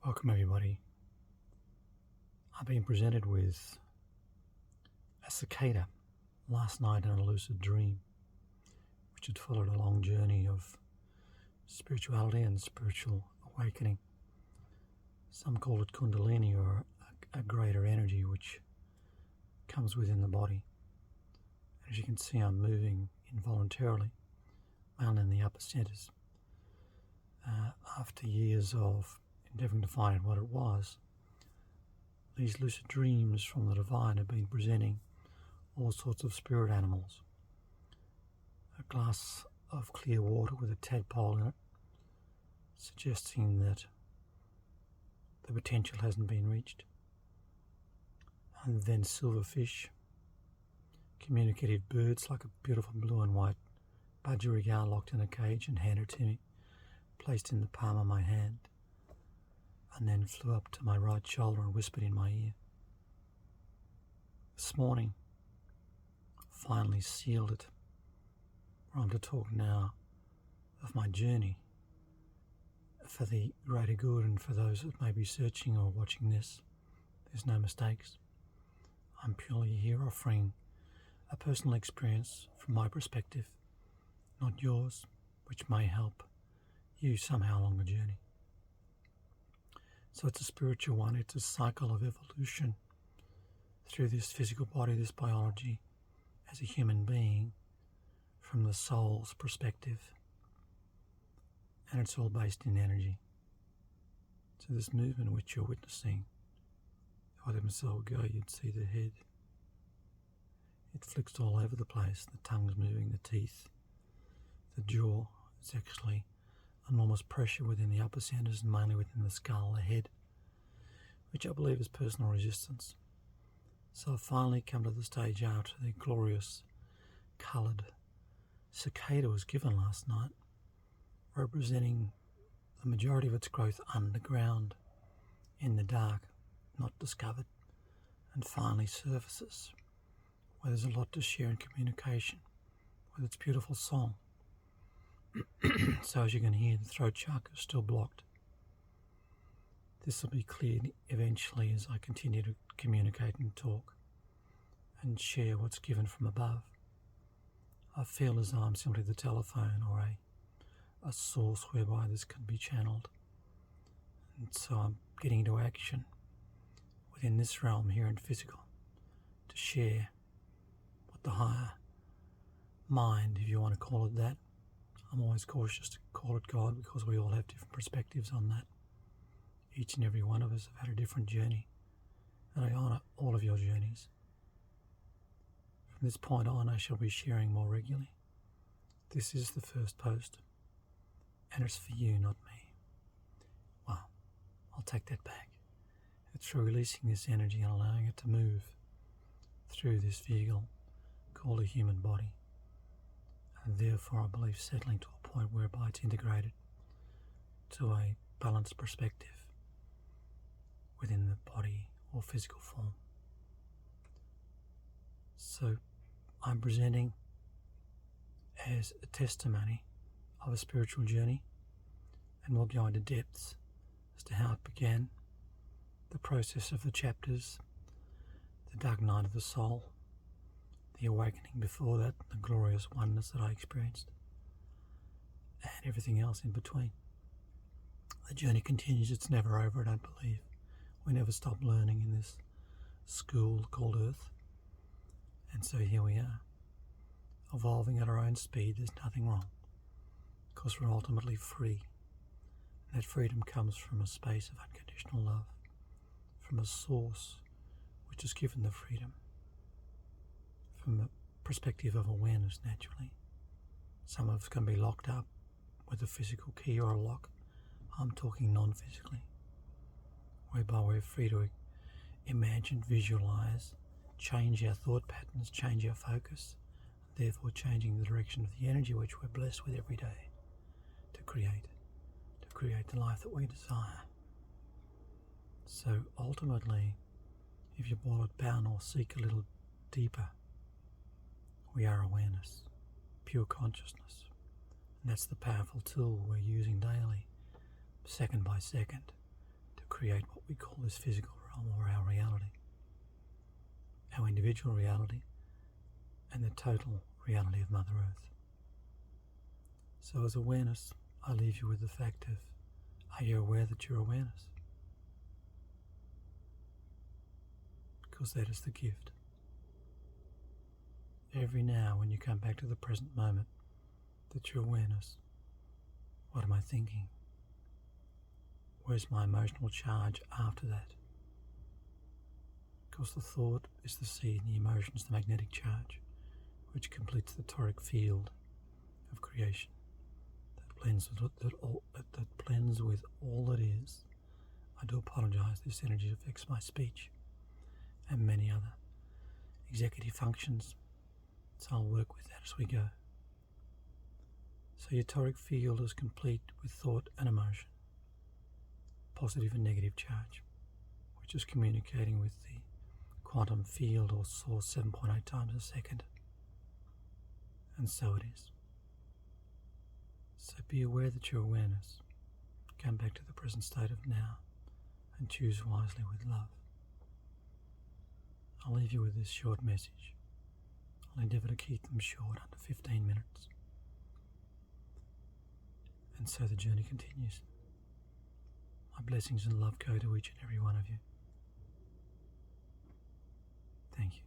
Welcome everybody. I've been presented with a cicada last night in a lucid dream, which had followed a long journey of spirituality and spiritual awakening. Some call it Kundalini, or a greater energy which comes within the body. As you can see, I'm moving involuntarily, mainly in the upper centers. After years of endeavouring to find out what it was, these lucid dreams from the divine have been presenting all sorts of spirit animals. A glass of clear water with a tadpole in it, suggesting that the potential hasn't been reached. And then silverfish, communicative birds like a beautiful blue and white budgerigar locked in a cage and handed to me, placed in the palm of my hand, and then flew up to my right shoulder and whispered in my ear. This morning, finally sealed it, where I'm to talk now of my journey for the greater good, and for those that may be searching or watching this, there's no mistakes. I'm purely here offering a personal experience from my perspective, not yours, which may help you somehow along the journey. So it's a spiritual one. It's a cycle of evolution through this physical body, this biology, as a human being, from the soul's perspective. And it's all based in energy. So this movement which you're witnessing, if I let myself go, you'd see the head. It flicks all over the place. The tongue's moving, the teeth, the jaw. It's actually enormous pressure within the upper centers and mainly within the skull, the head, which I believe is personal resistance. So I've finally come to the stage after the glorious coloured cicada was given last night, representing the majority of its growth underground, in the dark, not discovered, and finally surfaces, where there's a lot to share in communication with its beautiful song. So as you can hear, the throat chakra is still blocked. This will be cleared eventually as I continue to communicate and talk and share what's given from above. I feel as though I'm simply the telephone or a source whereby this can be channeled. And so I'm getting into action within this realm here in physical to share what the higher mind, if you want to call it that, I'm always cautious to call it God, because we all have different perspectives on that. Each and every one of us have had a different journey, and I honour all of your journeys. From this point on, I shall be sharing more regularly. This is the first post, and it's for you, not me. Well, I'll take that back. It's through releasing this energy and allowing it to move through this vehicle called a human body, and therefore I believe settling to a point whereby it's integrated to a balanced perspective within the body or physical form. So I'm presenting as a testimony of a spiritual journey, and we'll go into depths as to how it began, the process of the chapters, the dark night of the soul, the awakening before that, the glorious oneness that I experienced, and everything else in between. The journey continues. It's never over, I don't believe. We never stop learning in this school called Earth. And so here we are, evolving at our own speed. There's nothing wrong, because we're ultimately free. And that freedom comes from a space of unconditional love, from a source which has given the freedom, from a perspective of awareness naturally. Some of us can be locked up with a physical key or a lock. I'm talking non-physically, whereby we're free to imagine, visualize, change our thought patterns, change our focus, therefore changing the direction of the energy which we're blessed with every day to create the life that we desire. So ultimately, if you boil it down or seek a little deeper, we are awareness, pure consciousness. And that's the powerful tool we're using daily, second by second, to create what we call this physical realm, or our reality, our individual reality, and the total reality of Mother Earth. So as awareness, I leave you with the fact of, are you aware that you're awareness? Because that is the gift. Every now when you come back to the present moment, that your awareness, what am I thinking? Where's my emotional charge after that? Because the thought is the seed and the emotion is the magnetic charge, which completes the toric field of creation that blends with all that is. I do apologise, this energy affects my speech and many other executive functions, so I'll work with that as we go. So your toric field is complete with thought and emotion, positive and negative charge, which is communicating with the quantum field or source 7.8 times a second. And so it is. So be aware that your awareness. Come back to the present state of now and choose wisely with love. I'll leave you with this short message. I'll endeavour to keep them short, under 15 minutes. And so the journey continues. My blessings and love go to each and every one of you. Thank you.